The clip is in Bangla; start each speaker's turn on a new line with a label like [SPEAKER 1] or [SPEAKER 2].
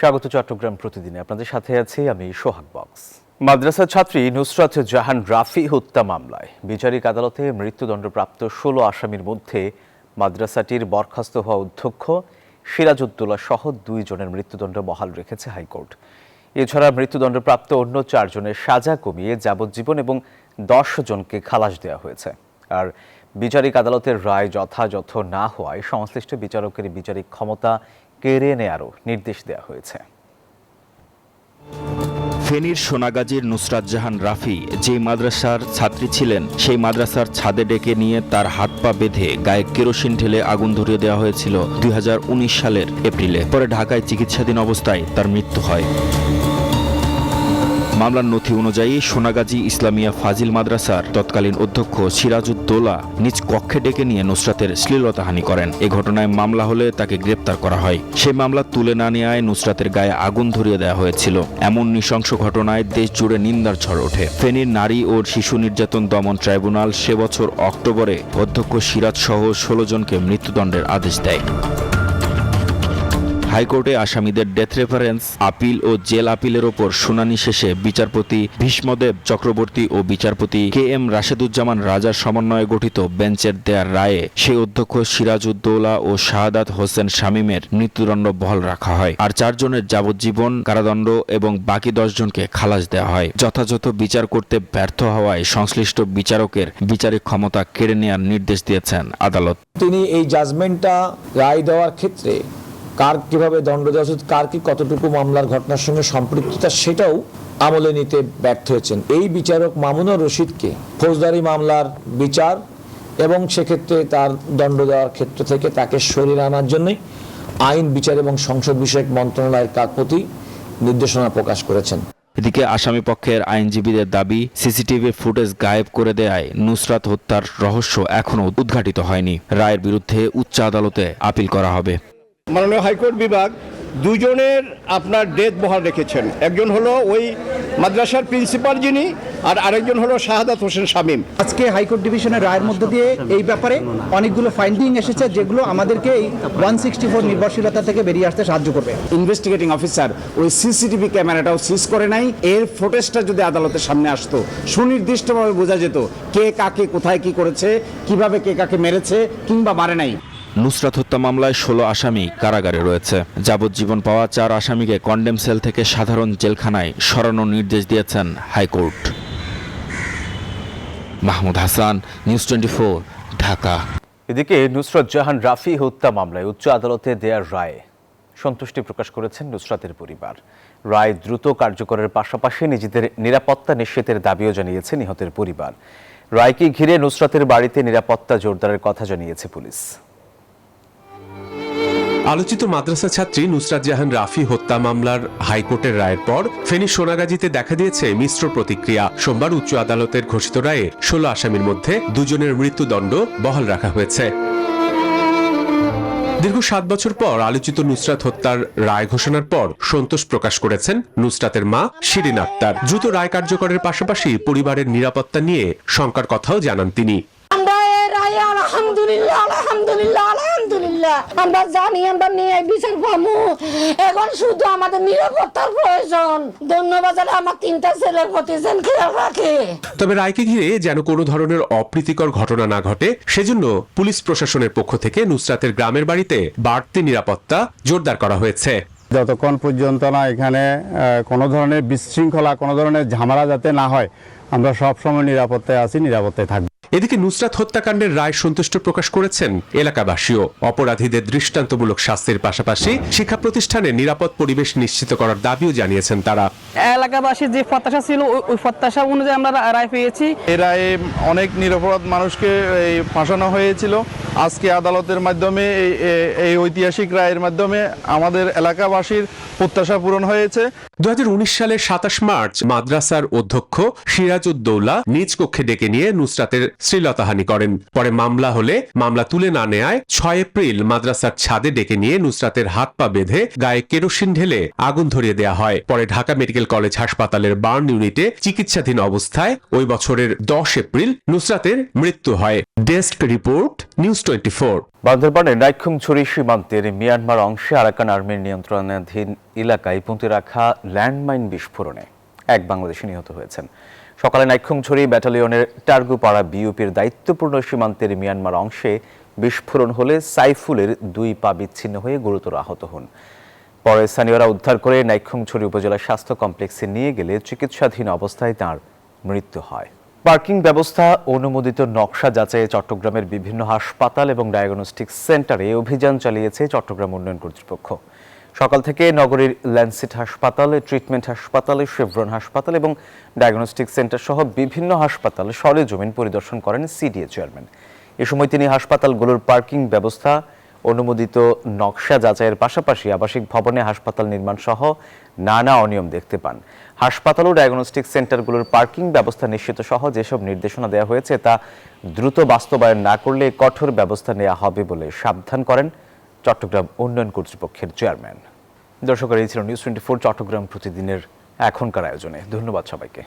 [SPEAKER 1] স্বাগত চট্টগ্রাম প্রতিদিনে, আপনাদের সাথে আছি আমি সোহাগ বক্স। মাদ্রাসা ছাত্রী নুসরাত জাহান রাফি হত্যা মামলায় বিচারিক আদালতে মৃত্যুদণ্ডপ্রাপ্ত ১৬ আসামির মধ্যে মাদ্রাসাটির বরখাস্ত হওয়া অধ্যক্ষ সিরাজউদ্দৌলা সহ ২ জনের মৃত্যুদণ্ড বহাল রেখেছে হাইকোর্ট। এছাড়া মৃত্যুদণ্ডপ্রাপ্ত অন্য ৪ জনের সাজা কমিয়ে যাবজ্জীবন এবং ১০ জনকে খালাস দেওয়া হয়েছে। আর বিচারিক আদালতের রায় যথাযথ না হওয়ায় সংশ্লিষ্ট বিচারকের বিচারিক ক্ষমতা কেড়ে নেয়ারও নির্দেশ দেওয়া হয়েছে।
[SPEAKER 2] ফেনীর সোনাগাজীর নুসরাত জাহান রাফি যে মাদ্রাসার ছাত্রী ছিলেন, সেই মাদ্রাসার ছাদে ডেকে নিয়ে তার হাত পা বেঁধে গায়ে কেরোসিন ঢেলে আগুন ধরিয়ে দেওয়া হয়েছিল ২০১৯ সালের এপ্রিলে। পরে ঢাকায় চিকিৎসাধীন অবস্থায় তার মৃত্যু হয়। মামলার নথি অনুযায়ী সোনাগাজী ইসলামিয়া ফাজিল মাদ্রাসার তৎকালীন অধ্যক্ষ সিরাজউদ্দৌলা নিজ কক্ষে ডেকে নিয়ে নুসরাতের শ্লীলতাহানি করেন। এ ঘটনায় মামলা হলে তাকে গ্রেপ্তার করা হয়। সেই মামলা তুলে না নেওয়ায় নুসরাতের গায়ে আগুন ধরিয়ে দেওয়া হয়েছিল। এমন নৃশংস ঘটনায় দেশ জুড়ে নিন্দার ঝড় ওঠে। ফেনীর নারী ও শিশু নির্যাতন দমন ট্রাইব্যুনাল সে বছর অক্টোবরে অধ্যক্ষ সিরাজ সহ ১৬ জনকে মৃত্যুদণ্ডের আদেশ দেয়। হাইকোর্টে আসামিদের ডেথ রেফারেন্স, আপিল ও জেল আপিলের ওপর শুনানি শেষে বিচারপতি ভীষ্মদেব চক্রবর্তী ও বিচারপতি KM রাশেদুজ্জামান রাজার সমন্বয়ে গঠিত বেঞ্চের দেয়ার রায়ে সেই অধ্যক্ষ সিরাজউদ্দৌলা ও শাহাদাত হোসেন শামীমের মৃত্যুদণ্ড বহাল রাখা হয়। আর ৪ জনের যাবজ্জীবন কারাদণ্ড এবং বাকি ১০ জনকে খালাস দেওয়া হয়। যথাযথ বিচার করতে ব্যর্থ হওয়ায় সংশ্লিষ্ট বিচারকের বিচারিক ক্ষমতা কেড়ে নেওয়ার নির্দেশ দিয়েছেন আদালত।
[SPEAKER 3] তিনি এই জাজমেন্টটা রায় দেওয়ার ক্ষেত্রে কার কিভাবে দণ্ড দেওয়া উচিত, কার কি কতটুকু মামলার ঘটনার সঙ্গে সম্পৃক্ততা, সেটাও আমলে নিতে ব্যর্থ হয়েছেন। এই বিচারক মামুনুর রশিদকে ফৌজদারি মামলার বিচার এবং সেক্ষেত্রে তার দণ্ড দেওয়ার ক্ষেত্র থেকে তাকে সরিয়ে আনার জন্যই আইন, বিচার এবং সংসদ বিষয়ক মন্ত্রণালয়ের প্রতি নির্দেশনা প্রকাশ করেছেন।
[SPEAKER 2] এদিকে আসামি পক্ষের আইনজীবীদের দাবি, সিসিটিভি ফুটেজ গায়েব করে দেয়ায় নুসরাত হত্যার রহস্য এখনও উদ্ঘাটিত হয়নি। রায়ের বিরুদ্ধে উচ্চ আদালতে আপিল করা হবে।
[SPEAKER 4] মাননীয় হাইকোর্ট বিভাগ ২ জনের আপনার ডেথ বহাল রেখেছেন। একজন হলো ওই মাদ্রাসার প্রিন্সিপাল যিনি, আর আরেকজন হলো শাহাদাত হোসেন শামীম।
[SPEAKER 5] আজকে হাইকোর্ট ডিভিশনের রায়ের মধ্য দিয়ে এই ব্যাপারে অনেকগুলো ফাইন্ডিং এসেছে, যেগুলো আমাদেরকে এই 164 নির্ভরশীলতা থেকে বেরিয়ে আসতে সাহায্য করবে।
[SPEAKER 6] ইনভেস্টিগেটিং অফিসার ওই সিসিটিভি ক্যামেরাটাও সিজ করে নাই। এর ফুটেজটা যদি আদালতের সামনে আসতো, সুনির্দিষ্টভাবে বোঝা যেত কে কাকে কোথায় কি করেছে, কিভাবে কে কাকে মেরেছে কিংবা মারে নাই।
[SPEAKER 2] নুসরাত হত্যা মামলায় ১৬ আসামি কারাগারে রয়েছে। যাবজ্জীবন পাওয়া ৪ আসামিকে কন্ডেম সেল থেকে সাধারণ জেলখানায় সরানোর নির্দেশ দিয়েছেন হাইকোর্ট। মাহমুদ হাসান, নিউজ 24, ঢাকা।
[SPEAKER 1] এদিকে নুসরাত জাহান রাফি হত্যা মামলায় উচ্চ আদালতে দেয়ার রায়ে সন্তুষ্টি প্রকাশ করেছেন নুসরাতের পরিবার। রায় দ্রুত কার্যকরের পাশাপাশি নিজেদের নিরাপত্তা নিশ্চিতের দাবিও জানিয়েছে নিহতের পরিবার। রায়কে ঘিরে নুসরাতের বাড়িতে নিরাপত্তা জোরদারের কথা জানিয়েছে পুলিশ।
[SPEAKER 7] আলোচিত মাদ্রাসা ছাত্রী নুসরাত জাহান রাফি হত্যা মামলার হাইকোর্টের রায়ের পর ফেনীর সোনাগাজীতে দেখা দিয়েছে মিশ্র প্রতিক্রিয়া। সোমবার উচ্চ আদালতের ঘোষিত রায়ে ১৬ আসামির মধ্যে ২ জনের মৃত্যুদণ্ড বহাল রাখা হয়েছে। দীর্ঘ ৭ বছর পর আলোচিত নুসরাত হত্যার রায় ঘোষণার পর সন্তোষ প্রকাশ করেছেন নুসরাতের মা শিরিন আক্তার। দ্রুত রায় কার্যকরের পাশাপাশি পরিবারের নিরাপত্তা নিয়ে শঙ্কার কথাও জানান তিনি।
[SPEAKER 8] আমরা জানি আমরা নিয়ে বিচার পাবো, এখন শুধু আমাদের নিরাপত্তার প্রয়োজন। ধন্যবাদ, আমার 3টা ছেলের প্রতি যেন খেয়াল রাখে।
[SPEAKER 7] তবে রায়কে ঘিরে যেন কোনো ধরনের অপ্রীতিকর ঘটনা না ঘটে, সেজন্য পুলিশ প্রশাসনের পক্ষ থেকে নুসরাতের গ্রামের বাড়িতে বাড়তি নিরাপত্তা জোরদার করা হয়েছে।
[SPEAKER 9] যতক্ষণ পর্যন্ত না এখানে কোনো ধরনের বিশৃঙ্খলা, কোনো ধরনের ঝামেলা যাতে না হয়, আমরা সবসময় নিরাপত্তায় আছি, নিরাপত্তায় থাকবো।
[SPEAKER 7] এদিকে নুসরাত হত্যাকাণ্ডের রায় সন্তুষ্ট প্রকাশ করেছেন এলাকাবাসীও। অপরাধীদের দৃষ্টান্তমূলক শাস্তির পাশাপাশি শিক্ষা প্রতিষ্ঠানে নিরাপদ পরিবেশ নিশ্চিত করার দাবিও জানিয়েছেন তারা।
[SPEAKER 5] এলাকাবাসীর যে প্রত্যাশা ছিল, ওই প্রত্যাশা অনুযায়ী আমরা রায় পেয়েছি।
[SPEAKER 9] এই রায়ে অনেক নিরপরাধ মানুষকে ফাঁসানো হয়েছিল। আজকে আদালতের মাধ্যমে এই ঐতিহাসিক রায়ের মাধ্যমে আমাদের এলাকাবাসীর প্রত্যাশা পূরণ হয়েছে।
[SPEAKER 7] ২০১৯ সালের ২৭ মার্চ মাদ্রাসার অধ্যক্ষ সিরাজউদ্দৌলা নিজ কক্ষে ডেকে নিয়ে নুসরাতের শ্লীলতাহানি করেন। পরে মামলা হলে মামলা তুলে না নেয়ায় 6 এপ্রিল মাদ্রাসার ছাদে ডেকে নিয়ে নুসরাতের হাত পা বেঁধে গায়ে কেরোসিন ঢেলে আগুন ধরিয়ে দেয়া হয়। পরে ঢাকা মেডিকেল কলেজ হাসপাতালের বার্ন ইউনিটে চিকিৎসাধীন অবস্থায় ওই বছরের 10 এপ্রিল নুসরাতের মৃত্যু হয়। Desk report, news 24।
[SPEAKER 1] বান্দরবানের নাইক্ষ্যংছড়ি সীমান্তের মিয়ানমার অংশে আরাকান আর্মির নিয়ন্ত্রণাধীন এলাকায় পুঁতে রাখা ল্যান্ডমাইন বিস্ফোরণে এক বাংলাদেশি নিহত হয়েছেন। সকালে নাইক্ষ্যংছড়ি ব্যাটালিয়নের টার্গুপাড়া বিউপির দায়িত্বপূর্ণ সীমান্তের মিয়ানমার অংশে বিস্ফোরণ হলে সাইফুলের 2 পা বিচ্ছিন্ন হয়ে গুরুতর আহত হন। পরে স্থানীয়রা উদ্ধার করে নাইক্ষ্যংছড়ি উপজেলা স্বাস্থ্য কমপ্লেক্সে নিয়ে গেলে চিকিৎসাধীন অবস্থায় তাঁর মৃত্যু হয়। পার্কিং ব্যবস্থা অনুমোদিত নকশা যাচাইয়ে চট্টগ্রামের বিভিন্ন হাসপাতাল এবং ডায়াগনস্টিক সেন্টারে অভিযান চালিয়েছে চট্টগ্রাম উন্নয়ন কর্তৃপক্ষ। সকাল থেকে নগরীর ল্যান্সেট হাসপাতাল, ট্রিটমেন্ট হাসপাতাল, শেভরন হাসপাতাল এবং ডায়াগনস্টিক সেন্টার সহ বিভিন্ন হাসপাতাল সরেজমিন পরিদর্শন করেন সিডিএ চেয়ারম্যান। এ সময় তিনি হাসপাতালগুলোর পার্কিং ব্যবস্থা, অনুমোদিত নকশা যাচাইয়ের পাশাপাশি আবাসিক ভবনে হাসপাতাল নির্মাণ সহ নানা অনিয়ম দেখতে পান। হাসপাতাল ও ডায়াগনস্টিক সেন্টারগুলোর পার্কিং ব্যবস্থা নিশ্চিত সহ যেসব নির্দেশনা দেওয়া হয়েছে তা দ্রুত বাস্তবায়ন না করলে কঠোর ব্যবস্থা নেওয়া হবে বলে সাবধান করেন চট্টগ্রাম উন্নয়ন কর্তৃপক্ষের চেয়ারম্যান। দর্শক, এই ছিল নিউজ 24 চট্টগ্রাম প্রতিদিনের এখনকার আয়োজনে। ধন্যবাদ সবাইকে।